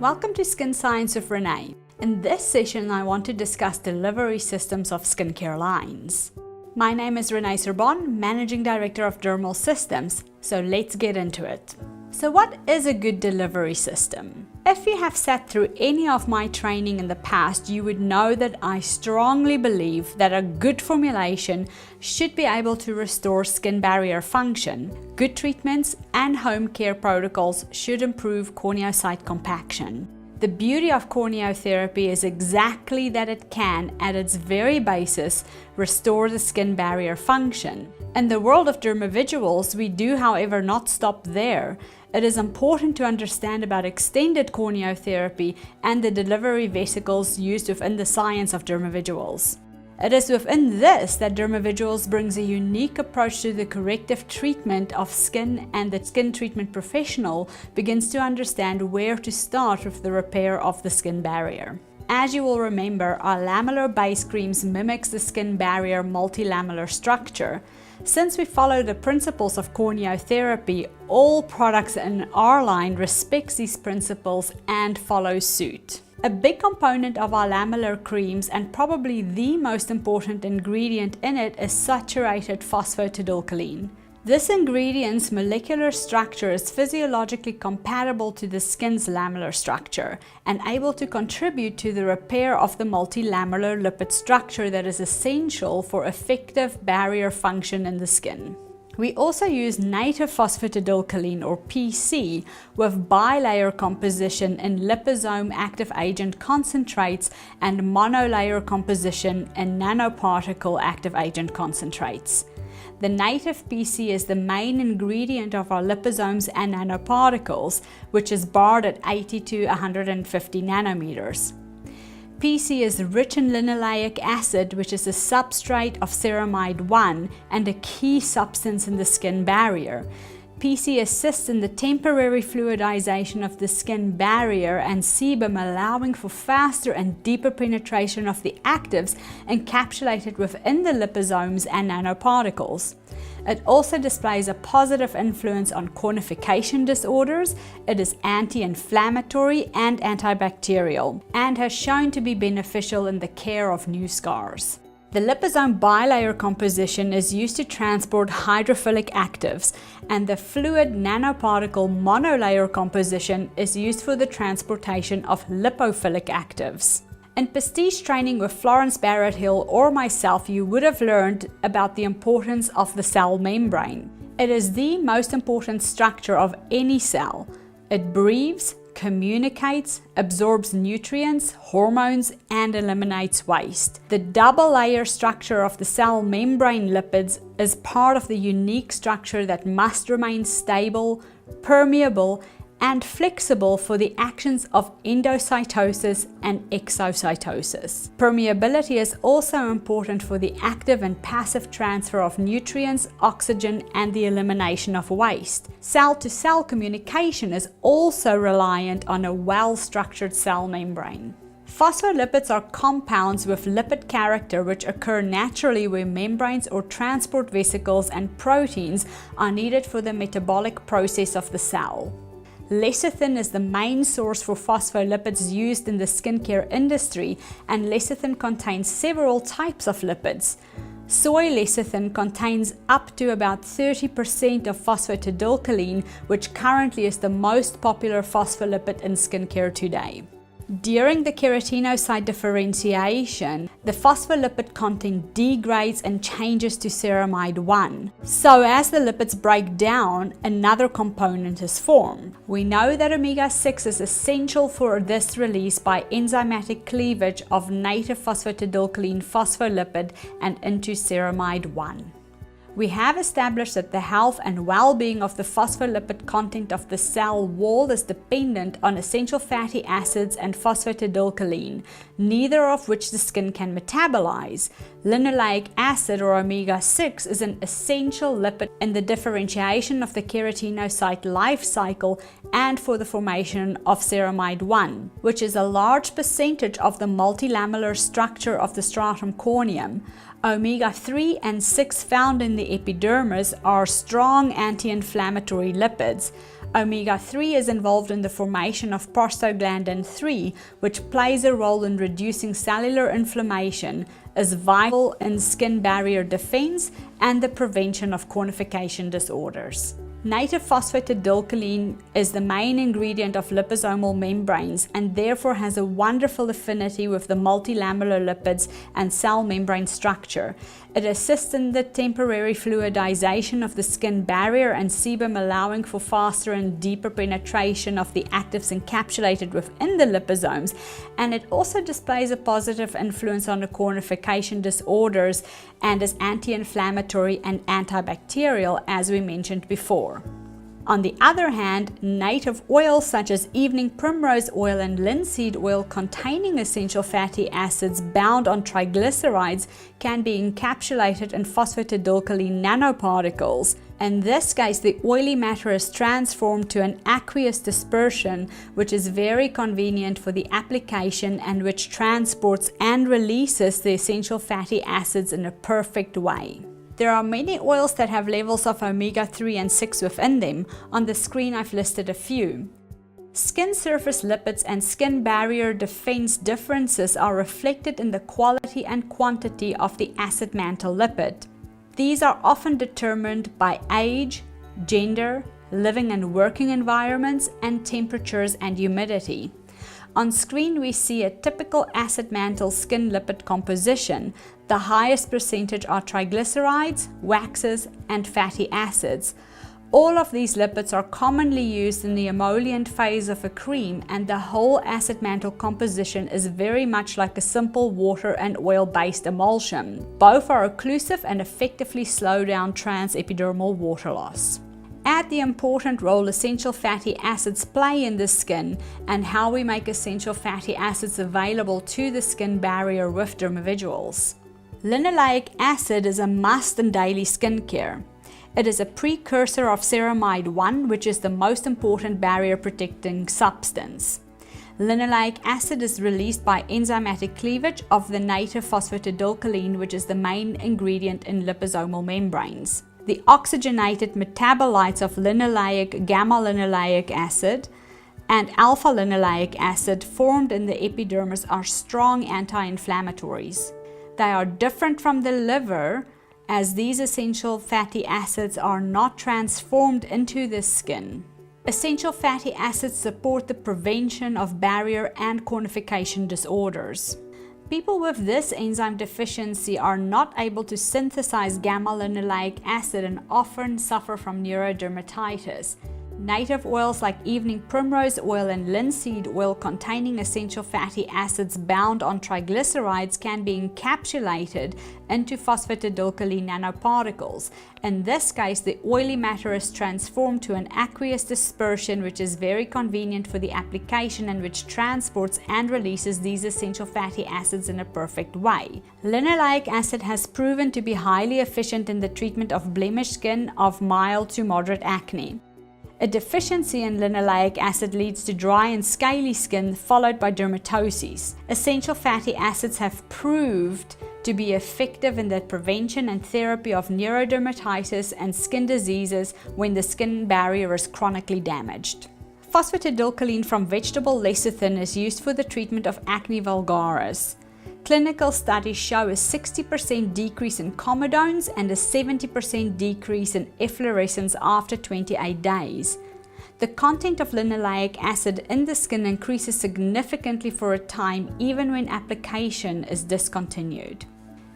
Welcome to Skin Science with René. In this session, I want to discuss delivery systems of skincare lines. My name is René Sorbonne, Managing Director of Dermal Systems, so let's get into it. So what is a good delivery system? If you have sat through any of my training in the past, you would know that I strongly believe that a good formulation should be able to restore skin barrier function. Good treatments and home care protocols should improve corneocyte compaction. The beauty of corneotherapy is exactly that it can, at its very basis, restore the skin barrier function. In the world of dermavisuals, we do, however, not stop there. It is important to understand about extended corneotherapy and the delivery vesicles used within the science of dermavisuals. It is within this that dermavisuals brings a unique approach to the corrective treatment of skin, and the skin treatment professional begins to understand where to start with the repair of the skin barrier. As you will remember, our lamellar base creams mimics the skin barrier multilamellar structure. Since we follow the principles of corneotherapy, all products in our line respects these principles and follow suit. A big component of our lamellar creams, and probably the most important ingredient in it, is saturated phosphatidylcholine. This ingredient's molecular structure is physiologically compatible to the skin's lamellar structure and able to contribute to the repair of the multilamellar lipid structure that is essential for effective barrier function in the skin. We also use native phosphatidylcholine, or PC, with bilayer composition in liposome active agent concentrates and monolayer composition in nanoparticle active agent concentrates. The native PC is the main ingredient of our liposomes and nanoparticles, which is barred at 80 to 150 nanometers. PC is rich in linoleic acid, which is a substrate of ceramide 1 and a key substance in the skin barrier. PC assists in the temporary fluidization of the skin barrier and sebum, allowing for faster and deeper penetration of the actives encapsulated within the liposomes and nanoparticles. It also displays a positive influence on cornification disorders. It is anti-inflammatory and antibacterial, and has shown to be beneficial in the care of new scars. The liposome bilayer composition is used to transport hydrophilic actives, and the fluid nanoparticle monolayer composition is used for the transportation of lipophilic actives. In prestige training with Florence Barrett Hill or myself, you would have learned about the importance of the cell membrane. It is the most important structure of any cell. It breathes, communicates, absorbs nutrients, hormones, and eliminates waste. The double layer structure of the cell membrane lipids is part of the unique structure that must remain stable, permeable, and flexible for the actions of endocytosis and exocytosis. Permeability is also important for the active and passive transfer of nutrients, oxygen, and the elimination of waste. Cell-to-cell communication is also reliant on a well-structured cell membrane. Phospholipids are compounds with lipid character which occur naturally where membranes or transport vesicles and proteins are needed for the metabolic process of the cell. Lecithin is the main source for phospholipids used in the skincare industry, and lecithin contains several types of lipids. Soy lecithin contains up to about 30% of phosphatidylcholine, which currently is the most popular phospholipid in skincare today. During the keratinocyte differentiation, the phospholipid content degrades and changes to ceramide 1. So as the lipids break down, another component is formed. We know that omega-6 is essential for this release by enzymatic cleavage of native phosphatidylcholine phospholipid and into ceramide 1. We have established that the health and well-being of the phospholipid content of the cell wall is dependent on essential fatty acids and phosphatidylcholine, neither of which the skin can metabolize. Linoleic acid, or omega-6, is an essential lipid in the differentiation of the keratinocyte life cycle and for the formation of ceramide 1, which is a large percentage of the multilamellar structure of the stratum corneum. Omega-3 and 6 found in the epidermis are strong anti-inflammatory lipids. Omega-3 is involved in the formation of prostaglandin 3, which plays a role in reducing cellular inflammation, is vital in skin barrier defense and the prevention of cornification disorders. Native phosphatidylcholine is the main ingredient of liposomal membranes and therefore has a wonderful affinity with the multilamellar lipids and cell membrane structure. It assists in the temporary fluidization of the skin barrier and sebum, allowing for faster and deeper penetration of the actives encapsulated within the liposomes, and it also displays a positive influence on the cornification disorders and is anti-inflammatory and antibacterial, as we mentioned before. On the other hand, native oils such as evening primrose oil and linseed oil containing essential fatty acids bound on triglycerides can be encapsulated in phosphatidylcholine nanoparticles. In this case, the oily matter is transformed to an aqueous dispersion, which is very convenient for the application and which transports and releases the essential fatty acids in a perfect way. There are many oils that have levels of omega-3 and 6 within them. On the screen I've listed a few. Skin surface lipids and skin barrier defense differences are reflected in the quality and quantity of the acid mantle lipid. These are often determined by age, gender, living and working environments, and temperatures and humidity. On screen we see a typical acid mantle skin lipid composition. The highest percentage are triglycerides, waxes, and fatty acids. All of these lipids are commonly used in the emollient phase of a cream, and the whole acid mantle composition is very much like a simple water and oil-based emulsion. Both are occlusive and effectively slow down transepidermal water loss. Add the important role essential fatty acids play in the skin and how we make essential fatty acids available to the skin barrier with dermavisuals. Linoleic acid is a must in daily skincare. It is a precursor of ceramide 1, which is the most important barrier protecting substance. Linoleic acid is released by enzymatic cleavage of the native phosphatidylcholine, which is the main ingredient in liposomal membranes. The oxygenated metabolites of linoleic, gamma-linoleic acid, and alpha-linoleic acid formed in the epidermis are strong anti-inflammatories. They are different from the liver, as these essential fatty acids are not transformed into the skin. Essential fatty acids support the prevention of barrier and cornification disorders. People with this enzyme deficiency are not able to synthesize gamma-linoleic acid and often suffer from neurodermatitis. Native oils like evening primrose oil and linseed oil containing essential fatty acids bound on triglycerides can be encapsulated into phosphatidylcholine nanoparticles. In this case, the oily matter is transformed to an aqueous dispersion, which is very convenient for the application and which transports and releases these essential fatty acids in a perfect way. Linoleic acid has proven to be highly efficient in the treatment of blemished skin of mild to moderate acne. A deficiency in linoleic acid leads to dry and scaly skin, followed by dermatoses. Essential fatty acids have proved to be effective in the prevention and therapy of neurodermatitis and skin diseases when the skin barrier is chronically damaged. Phosphatidylcholine from vegetable lecithin is used for the treatment of acne vulgaris. Clinical studies show a 60% decrease in comedones and a 70% decrease in efflorescence after 28 days. The content of linoleic acid in the skin increases significantly for a time even when application is discontinued.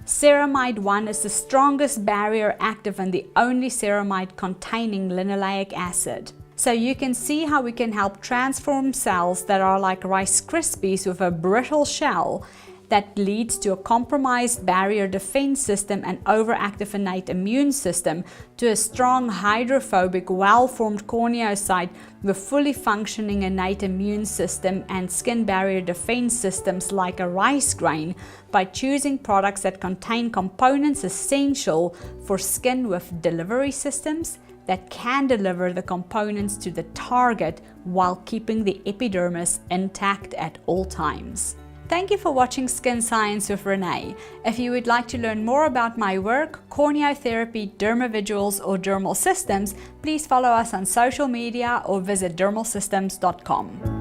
Ceramide 1 is the strongest barrier active and the only ceramide containing linoleic acid. So you can see how we can help transform cells that are like Rice Krispies with a brittle shell that leads to a compromised barrier defense system and overactive innate immune system to a strong hydrophobic well-formed corneocyte with fully functioning innate immune system and skin barrier defense systems like a rice grain by choosing products that contain components essential for skin with delivery systems that can deliver the components to the target while keeping the epidermis intact at all times. Thank you for watching Skin Science with René. If you would like to learn more about my work, corneotherapy, dermovisuals, or dermal systems, please follow us on social media or visit dermalsystems.com.